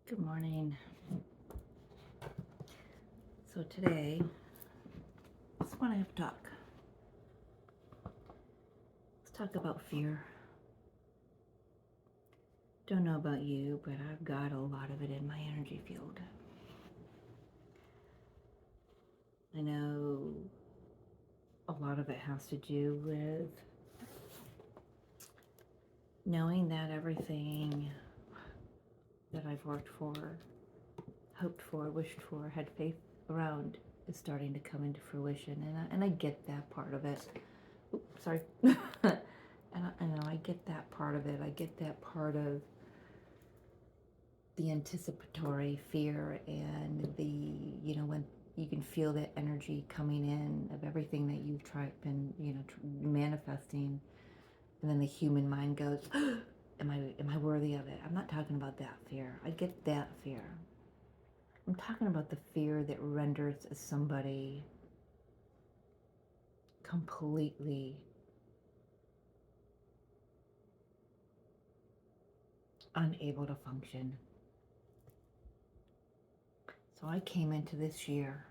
Good morning. So today, I just want to have a talk. Let's talk about fear. Don't know about you, but I've got a lot of it in my energy field. I know a lot of it has to do with knowing that everything that I've worked for, hoped for, wished for, had faith around is starting to come into fruition, and I get that part of it. Oops, sorry. And I know I get that part of it. I get that part of the anticipatory fear and when you can feel that energy coming in of everything that you've been manifesting, and then the human mind goes, am I worthy of it? I'm not talking about that fear. I get that fear. I'm talking about the fear that renders somebody completely unable to function. So I came into this year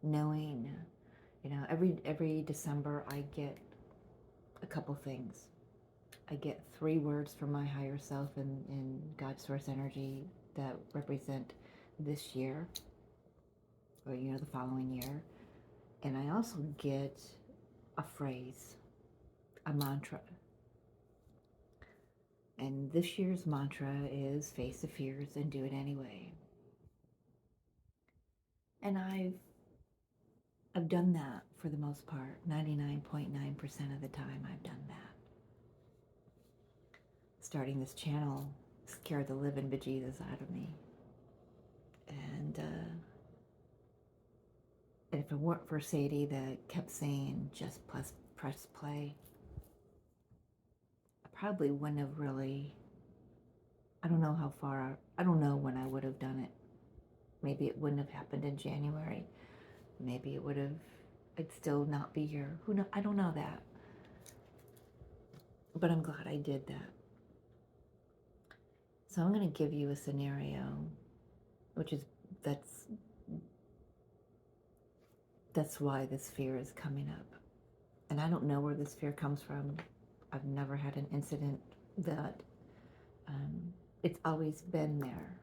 knowing, every December I get a couple things. I get 3 words from my higher self and God source energy that represent this year, or the following year. And I also get a phrase, a mantra. And this year's mantra is face the fears and do it anyway. And I've done that for the most part. 99.9% of the time I've done that. Starting this channel scared the living bejesus out of me. And if it weren't for Sadie that kept saying, just press play, I probably wouldn't have really, I don't know how far, I don't know when I would have done it. Maybe it wouldn't have happened in January. Maybe it would have, I'd still not be here. Who know? I don't know that. But I'm glad I did that. So I'm going to give you a scenario, which is, that's why this fear is coming up. And I don't know where this fear comes from. I've never had an incident that, it's always been there.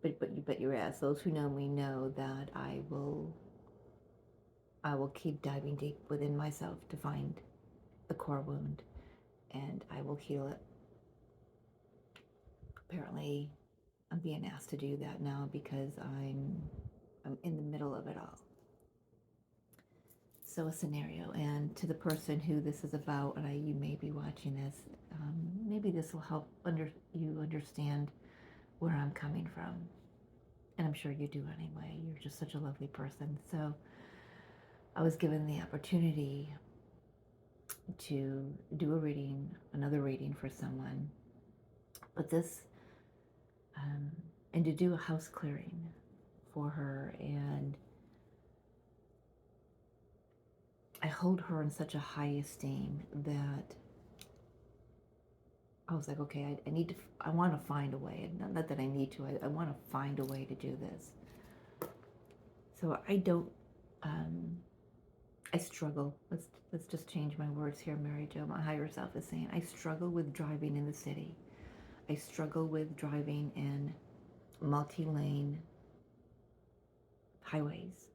But you ask, those who know me know that I will keep diving deep within myself to find the core wound, and I will heal it. Apparently, I'm being asked to do that now because I'm in the middle of it all. So a scenario, and to the person who this is about, and you may be watching this, maybe this will help you understand where I'm coming from. And I'm sure you do anyway. You're just such a lovely person. So I was given the opportunity to do another reading for someone, but and to do a house clearing for her. And I hold her in such a high esteem that I was like, okay, I want to find a way. Not that I need to, I want to find a way to do this. So I don't, I struggle. Let's just change my words here, Mary Jo. My higher self is saying, I struggle with driving in the city. I struggle with driving in multi-lane highways.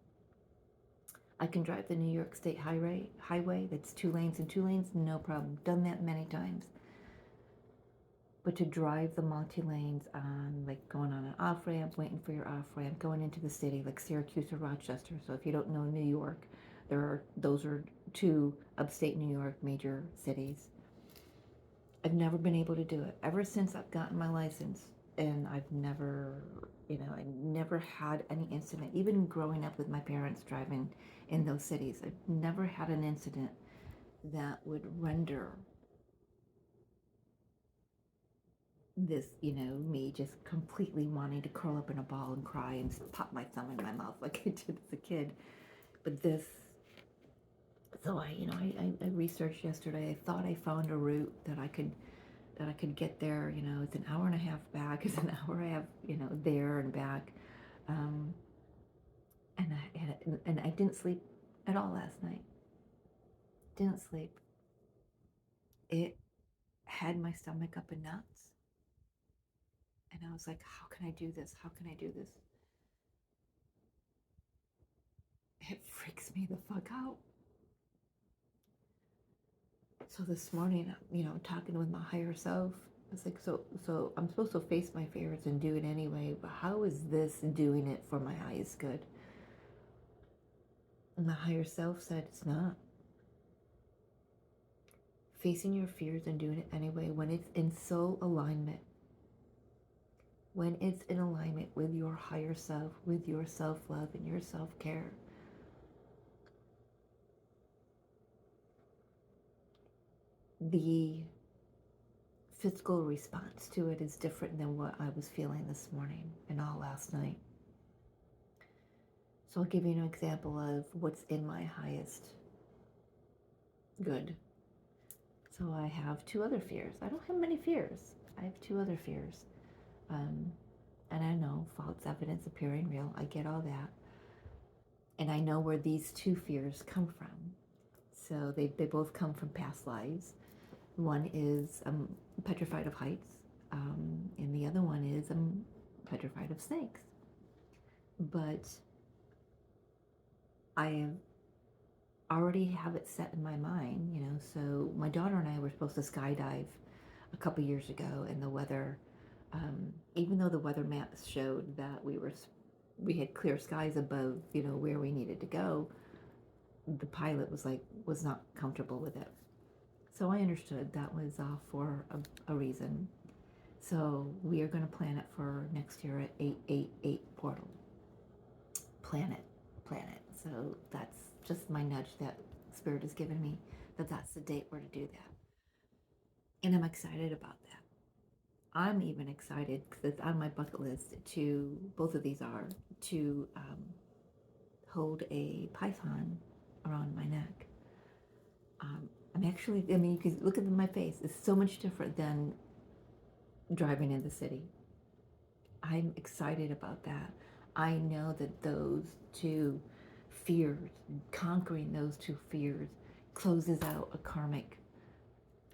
I can drive the New York State highway that's 2 lanes and 2 lanes, no problem. Done that many times. But to drive the multi-lanes on, like going on an off-ramp, waiting for your off-ramp, going into the city, like Syracuse or Rochester. So if you don't know New York, those are 2 upstate New York major cities. I've never been able to do it ever since I've gotten my license, and I've never, I never had any incident. Even growing up with my parents driving in those cities, I've never had an incident that would render this, me just completely wanting to curl up in a ball and cry and pop my thumb in my mouth like I did as a kid. But so I researched yesterday. I thought I found a route that I could that I could get there. You know, it's an hour and a half back. It's an hour and a half, you know, there and back. Um, and I didn't sleep at all last night. Didn't sleep. It had my stomach up in knots. And I was like, how can I do this? How can I do this? It freaks me the fuck out. So this morning, you know, talking with my higher self, it's like, so I'm supposed to face my fears and do it anyway, but how is this doing it for my highest good? And the higher self said, it's not. Facing your fears and doing it anyway, when it's in soul alignment, when it's in alignment with your higher self, with your self-love and your self-care, the physical response to it is different than what I was feeling this morning and all last night. So I'll give you an example of what's in my highest good. So I have two other fears. I don't have many fears. I have two other fears. And I know false evidence appearing real. I get all that. And I know where these two fears come from. So they both come from past lives. One is petrified of heights, and the other one is petrified of snakes. But I already have it set in my mind, you know. So my daughter and I were supposed to skydive a couple years ago, and the weather, even though the weather maps showed that we had clear skies above, you know, where we needed to go, the pilot was not comfortable with it. So I understood that was for a reason. So we are going to plan it for next year at 888 portal. Planet. So that's just my nudge that Spirit has given me, that's the date we're to do that. And I'm excited about that. I'm even excited because it's on my bucket list to, both of these are, to hold a python around my neck. I'm actually, I mean, you can look at my face. It's so much different than driving in the city. I'm excited about that. I know that those two fears, conquering those two fears, closes out a karmic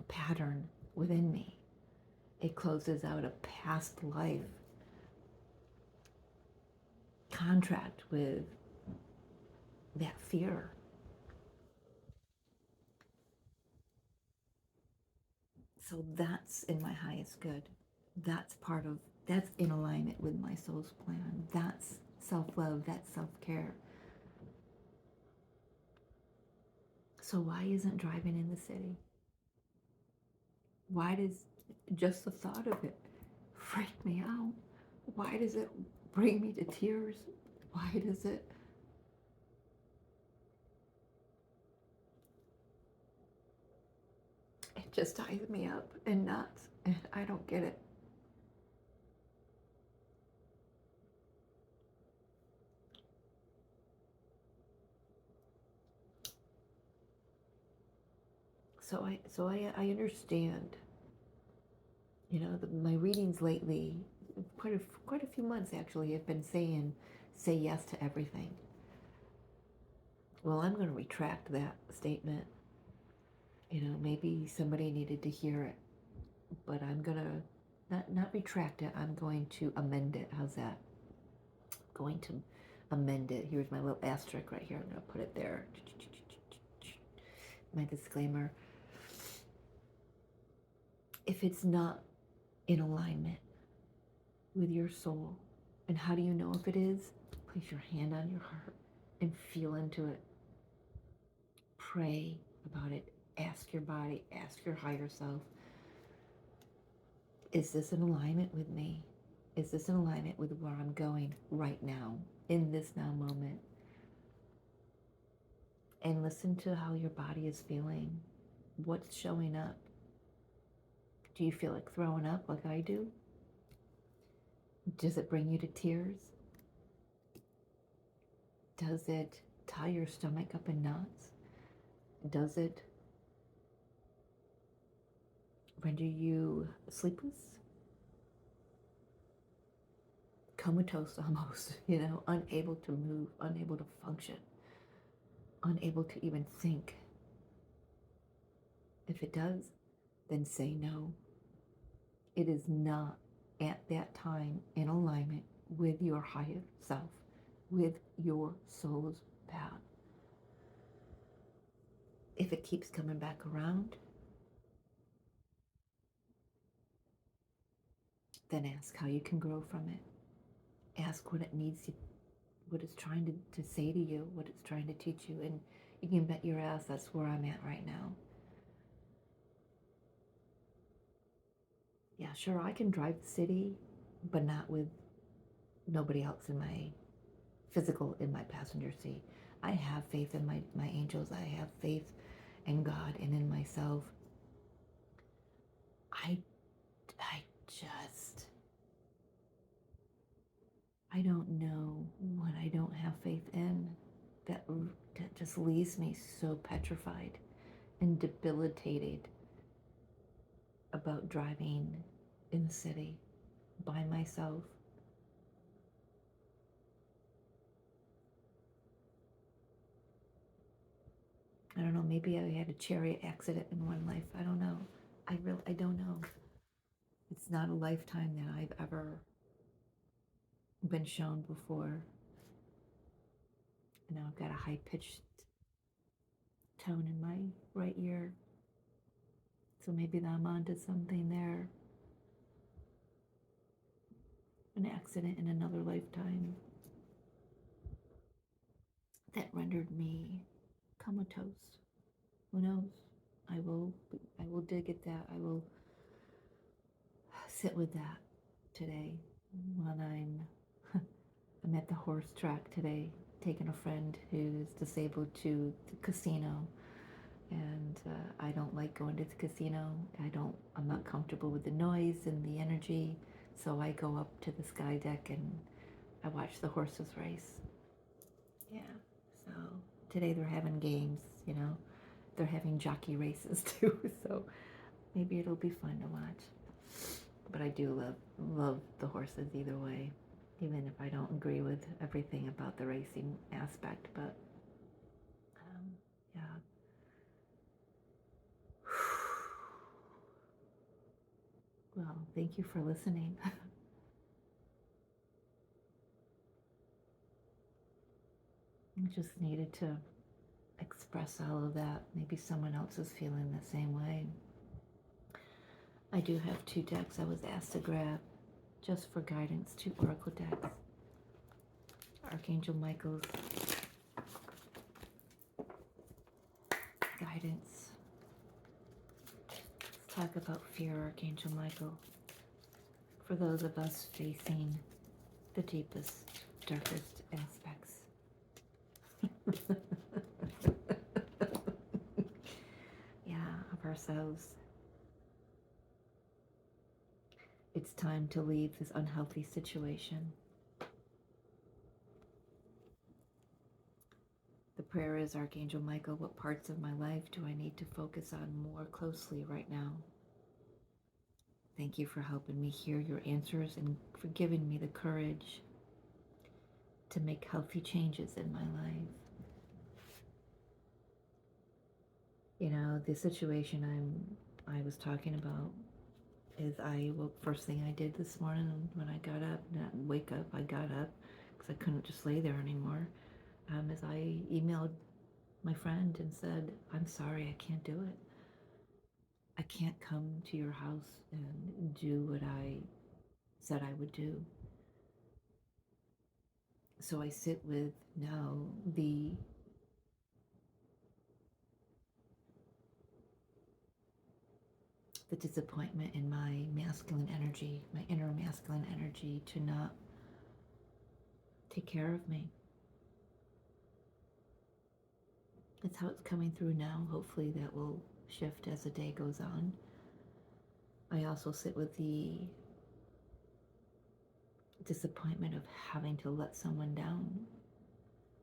pattern within me. It closes out a past life contract with that fear. So that's in my highest good. That's in alignment with my soul's plan. That's self-love, that's self-care. So why isn't driving in the city? Why does just the thought of it freak me out? Why does it bring me to tears? Why does it? It just ties me up in knots, and I don't get it. So I understand. You know, my readings lately, quite a few months actually, have been saying, say yes to everything. Well, I'm going to retract that statement. You know, maybe somebody needed to hear it, but I'm going to not retract it. I'm going to amend it. How's that? Going to amend it. Here's my little asterisk right here. I'm going to put it there. My disclaimer. If it's not in alignment with your soul, and how do you know if it is? Place your hand on your heart and feel into it. Pray about it. Ask your body, ask your higher self, is this in alignment with me? Is this in alignment with where I'm going right now, in this now moment? And listen to how your body is feeling. What's showing up? Do you feel like throwing up like I do? Does it bring you to tears? Does it tie your stomach up in knots? Does it render you sleepless, comatose almost, unable to move, unable to function, unable to even think. If it does, then say no. It is not at that time in alignment with your higher self, with your soul's path. If it keeps coming back around, then ask how you can grow from it. Ask what it needs to, what it's trying to say to you, what it's trying to teach you. And you can bet your ass that's where I'm at right now. Yeah, sure, I can drive the city, but not with nobody else in my passenger seat. I have faith in my angels. I have faith in God and in myself. I just, I don't know what I don't have faith in that just leaves me so petrified and debilitated about driving in the city by myself. I don't know, maybe I had a chariot accident in one life. I don't know. I don't know. It's not a lifetime that I've ever been shown before. And now I've got a high pitched tone in my right ear. So maybe I'm onto something there. An accident in another lifetime that rendered me comatose. Who knows? I will dig at that. I will sit with that today when I'm at the horse track today, taking a friend who's disabled to the casino. And I don't like going to the casino. I'm not comfortable with the noise and the energy. So I go up to the sky deck and I watch the horses race. Yeah. So today they're having games. They're having jockey races too. So maybe it'll be fun to watch. But I do love the horses either way, even if I don't agree with everything about the racing aspect. But yeah. Well, thank you for listening. I just needed to express all of that. Maybe someone else is feeling the same way. I do have 2 decks I was asked to grab just for guidance, 2 oracle decks. Archangel Michael's guidance. Let's talk about fear, Archangel Michael. For those of us facing the deepest, darkest aspects. Yeah, of ourselves. It's time to leave this unhealthy situation. The prayer is, Archangel Michael, what parts of my life do I need to focus on more closely right now? Thank you for helping me hear your answers and for giving me the courage to make healthy changes in my life. The situation I was talking about is I woke, first thing I did this morning when I got up, not wake up, I got up because I couldn't just lay there anymore, is I emailed my friend and said, I'm sorry, I can't do it. I can't come to your house and do what I said I would do. So I sit with now the disappointment in my masculine energy, my inner masculine energy, to not take care of me. That's how it's coming through now. Hopefully that will shift as the day goes on. I also sit with the disappointment of having to let someone down.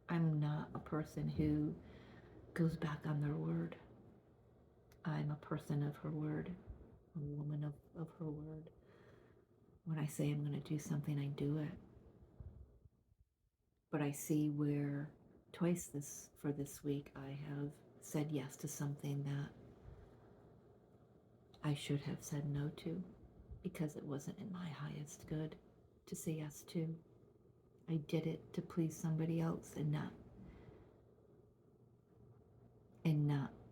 I'm not a person who goes back on their word. I'm a person of her word. a woman of her word. When I say I'm going to do something, I do it. But I see where twice this week I have said yes to something that I should have said no to because it wasn't in my highest good to say yes to. I did it to please somebody else and not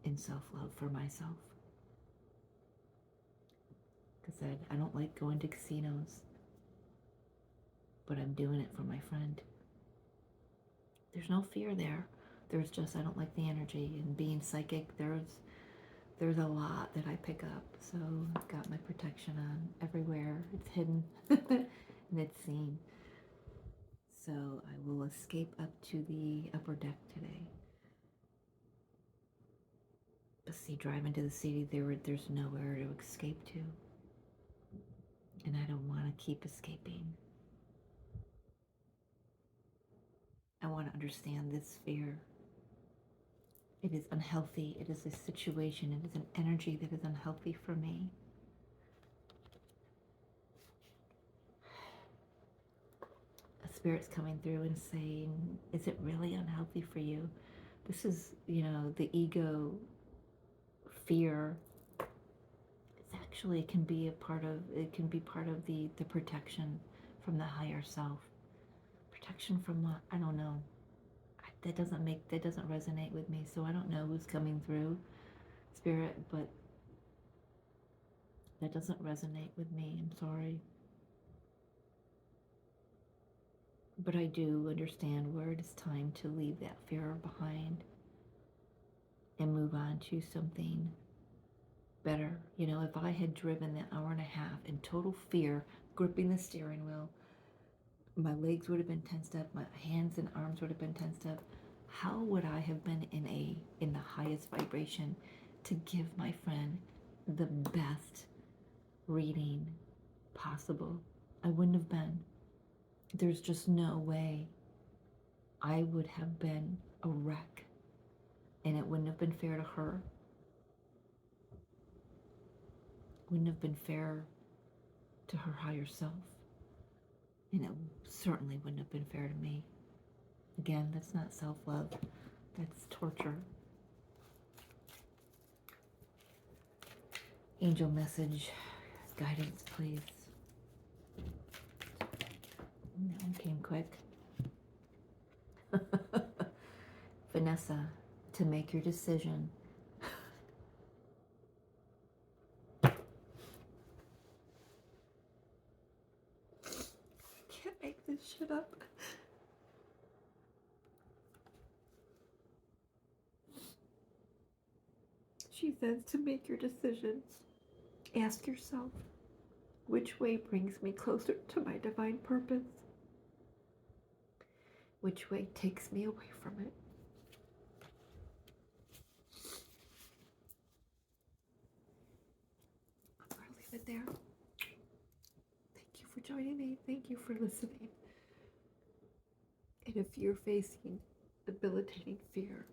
in self-love for myself. Because I don't like going to casinos, but I'm doing it for my friend. There's no fear there. There's just I don't like the energy, and being psychic, there's a lot that I pick up. So I've got my protection on everywhere. It's hidden and it's seen. So I will escape up to the upper deck today. But see, driving to the city, there's nowhere to escape to. And I don't want to keep escaping. I want to understand this fear. It is unhealthy. It is a situation. It is an energy that is unhealthy for me. A spirit's coming through and saying, is it really unhealthy for you? This is, the ego fear. It's actually, it can be part of the protection from the higher self. Protection from what? I don't know. That doesn't resonate with me. So I don't know who's coming through, spirit, but that doesn't resonate with me. I'm sorry. But I do understand where it is time to leave that fear behind and move on to something better. If I had driven that hour and a half in total fear, gripping the steering wheel, my legs would have been tensed up, my hands and arms would have been tensed up. How would I have been in the highest vibration to give my friend the best reading possible? I wouldn't have been. There's just no way. I would have been a wreck, and it wouldn't have been fair to her. Wouldn't have been fair to her higher self, and it certainly wouldn't have been fair to me. Again, that's not self-love, that's torture. Angel message, guidance, please. That one came quick. Vanessa, to make your decision. Can't make this shit up. She says to make your decision, ask yourself, which way brings me closer to my divine purpose? Which way takes me away from it? I'm going to leave it there. Thank you for joining me. Thank you for listening. And if you're facing debilitating fear,